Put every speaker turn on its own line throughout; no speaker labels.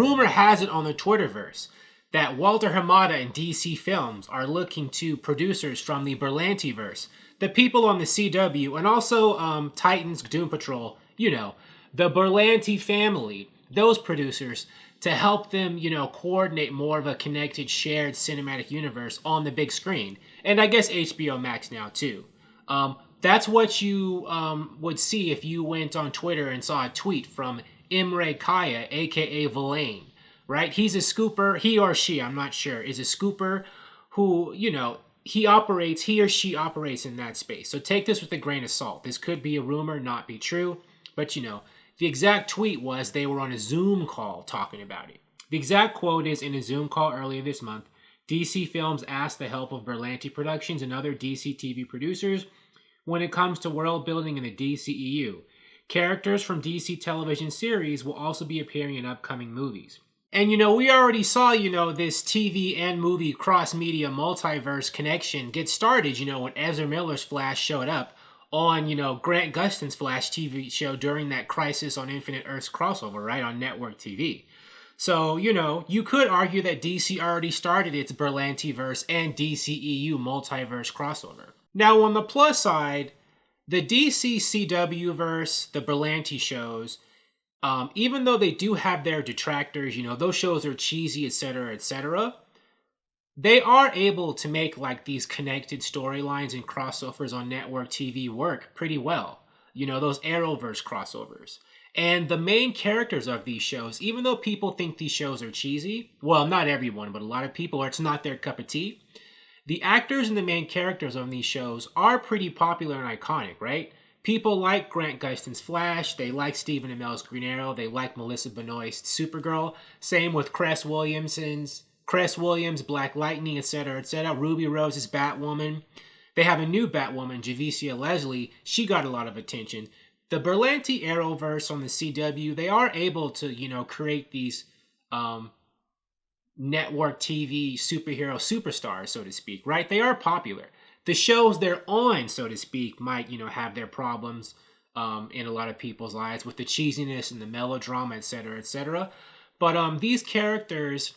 rumor has it on the Twitterverse that Walter Hamada and DC Films are looking to producers from the Berlantiverse, the people on the CW, and also Titans, Doom Patrol, the Berlanti family, those producers, to help them, coordinate more of a connected, shared cinematic universe on the big screen. And I guess HBO Max now, too. That's what you would see if you went on Twitter and saw a tweet from Imre Kaya, a.k.a. Villain, right? He's a scooper, he or she, I'm not sure, is a scooper who, he or she operates in that space. So take this with a grain of salt. This could be a rumor, not be true, but the exact tweet was they were on a Zoom call talking about it. The exact quote is, in a Zoom call earlier this month, DC Films asked the help of Berlanti Productions and other DC TV producers when it comes to world building in the DCEU. Characters from DC television series will also be appearing in upcoming movies. And we already saw, this TV and movie cross-media multiverse connection get started, when Ezra Miller's Flash showed up on, Grant Gustin's Flash TV show during that Crisis on Infinite Earths crossover, right, on network TV. So, you could argue that DC already started its Berlantiverse and DCEU multiverse crossover. Now, on the plus side, the DC CW verse, the Berlanti shows, even though they do have their detractors, those shows are cheesy, etc., they are able to make these connected storylines and crossovers on network TV work pretty well. Those Arrowverse crossovers. And the main characters of these shows, even though people think these shows are cheesy, well, not everyone, but a lot of people, or it's not their cup of tea, the actors and the main characters on these shows are pretty popular and iconic, right? People like Grant Gustin's Flash, they like Stephen Amell's Green Arrow, they like Melissa Benoist's Supergirl, same with Cress Williams, Black Lightning, etc., Ruby Rose's Batwoman. They have a new Batwoman, Javicia Leslie. She got a lot of attention. The Berlanti Arrowverse on the CW, they are able to, create these network TV superhero superstars, so to speak, right? They are popular. The shows they're on, so to speak, might, have their problems in a lot of people's lives with the cheesiness and the melodrama, etc. But these characters,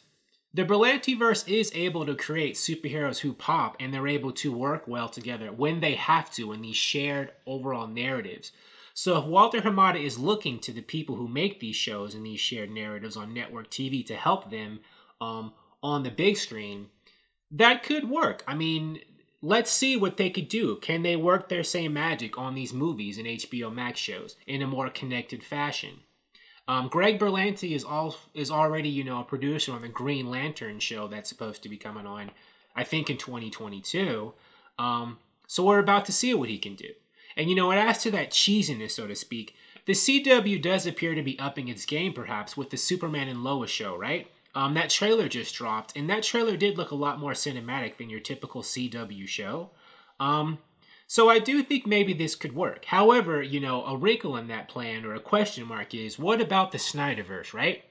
the Berlantiverse is able to create superheroes who pop, and they're able to work well together when they have to in these shared overall narratives. So if Walter Hamada is looking to the people who make these shows and these shared narratives on network TV to help them on the big screen, that could work. I mean, let's see what they could do. Can they work their same magic on these movies and HBO Max shows in a more connected fashion? Greg Berlanti is already, a producer on the Green Lantern show that's supposed to be coming on, I think, in 2022. So we're about to see what he can do. And, as to that cheesiness, so to speak, the CW does appear to be upping its game, perhaps, with the Superman and Lois show, right? That trailer just dropped, and that trailer did look a lot more cinematic than your typical CW show. So I do think maybe this could work. However, a wrinkle in that plan, or a question mark, is what about the Snyderverse, right?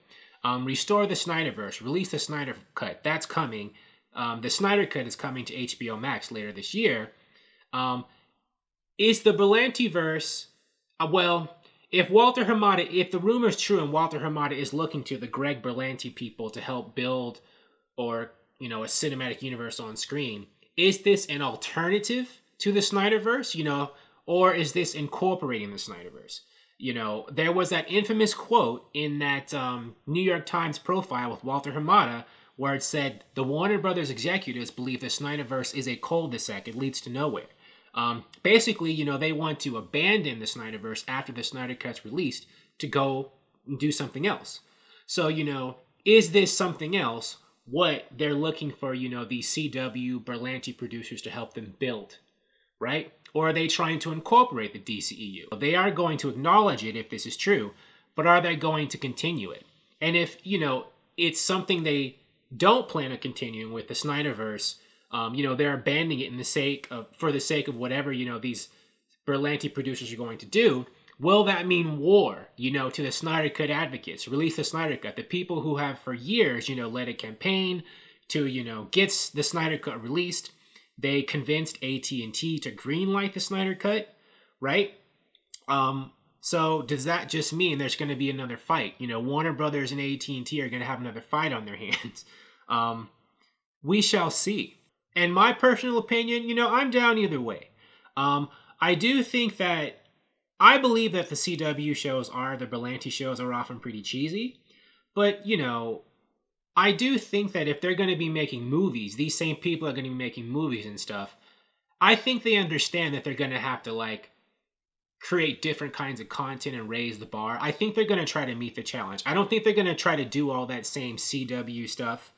Restore the Snyderverse, release the Snyder Cut. That's coming. The Snyder Cut is coming to HBO Max later this year. Is the Berlantiverse, if the rumor is true and Walter Hamada is looking to the Greg Berlanti people to help build a cinematic universe on screen, is this an alternative to the Snyderverse, or is this incorporating the Snyderverse? There was that infamous quote in that New York Times profile with Walter Hamada where it said, the Warner Brothers executives believe the Snyderverse is a cul-de-sac. It leads to nowhere. Basically, they want to abandon the Snyderverse after the Snyder Cut's released to go do something else. So, is this something else what they're looking for, the CW Berlanti producers to help them build, right? Or are they trying to incorporate the DCEU? They are going to acknowledge it if this is true, but are they going to continue it? And if, it's something they don't plan on continuing with the Snyderverse, they're abandoning it for the sake of whatever, these Berlanti producers are going to do. Will that mean war, to the Snyder Cut advocates? Release the Snyder Cut. The people who have for years, led a campaign to, get the Snyder Cut released. They convinced AT&T to greenlight the Snyder Cut, right? So does that just mean there's going to be another fight? You know, Warner Brothers and AT&T are going to have another fight on their hands. We shall see. In my personal opinion, you know, I'm down either way. I do think that I believe that the CW shows the Berlanti shows are often pretty cheesy. But, you know, I do think that if they're going to be making movies, these same people are going to be making movies and stuff. I think they understand that they're going to have to, like, create different kinds of content and raise the bar. I think they're going to try to meet the challenge. I don't think they're going to try to do all that same CW stuff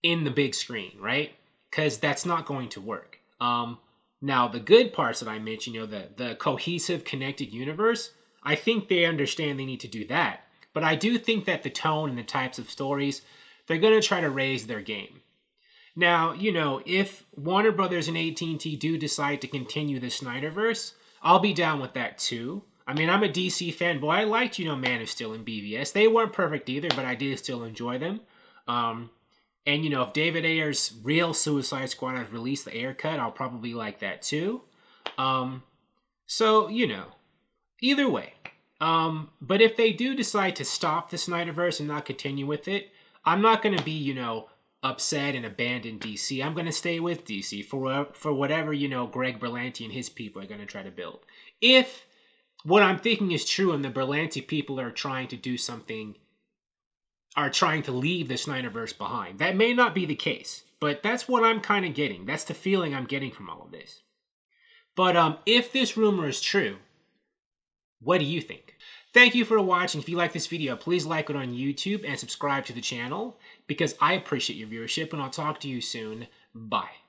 in the big screen, right? Because that's not going to work. Now, the good parts that I mentioned, you know, the cohesive, connected universe, I think they understand they need to do that. But I do think that the tone and the types of stories, they're going to try to raise their game. Now, you know, if Warner Brothers and AT&T do decide to continue the Snyderverse, I'll be down with that too. I mean, I'm a DC fanboy. I liked, you know, Man of Steel and BVS. They weren't perfect either, but I did still enjoy them. And, you know, if David Ayer's real Suicide Squad has released the Ayer cut, I'll probably like that too. So, you know, either way. But if they do decide to stop the Snyderverse and not continue with it, I'm not going to be, you know, upset and abandon DC. I'm going to stay with DC for whatever, you know, Greg Berlanti and his people are going to try to build. If what I'm thinking is true and the Berlanti people are trying to do something, are trying to leave the Snyderverse behind. That may not be the case, but that's what I'm kind of getting. That's the feeling I'm getting from all of this. But if this rumor is true, what do you think? Thank you for watching. If you like this video, please like it on YouTube and subscribe to the channel because I appreciate your viewership, and I'll talk to you soon. Bye.